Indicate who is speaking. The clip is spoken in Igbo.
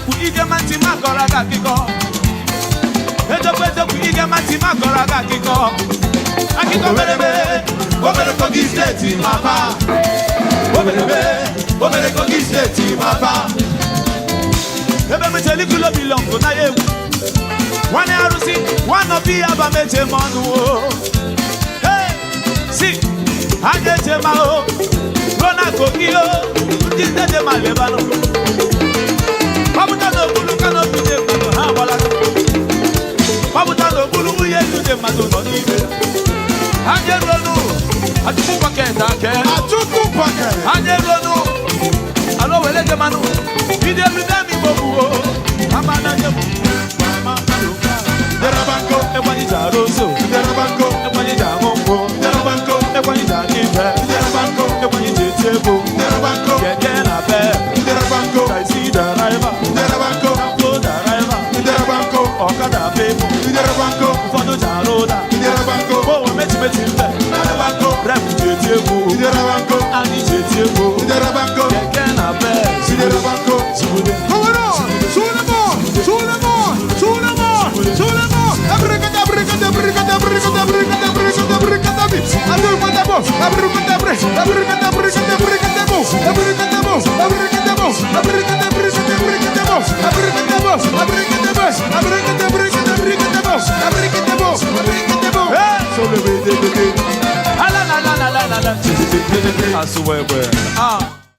Speaker 1: eziokwu ige manti magora ga kiko. Eziokwu ige manti magora ga kiko. Akiko berebe, obere kogi state mama. Obere kogi state mama. Ebe me tell you belong to na ye. One arusi, one of the aba meche manu. Hey, see, aje mao. Rona kokio, tinde de malebano. Pabuta no bulu kano tuje kano ha wala. Pabuta no bulu uye tuje mato no nibe. Aje ronu, atuku paketa ke. Atuku paketa. Aje ronu, alo wele de manu. Ide mi bobu. Amana je mu. Delabanco, everybody Jaroso, Delabanco, everybody Jamombo, Delabanco, everybody Janife, Delabanco, everybody Jetebo, Delabanco, Yena Bear, Delabanco, I see the river, Delabanco, Go the river, Delabanco, Okada Bebo, Delabanco, Fondo Jaroda, Delabanco, Oh, Metty, Delabanco, Rap Jetebo, Delabanco, Annie Jetebo, Delabanco, Yena Bear, Delabanco, I swear,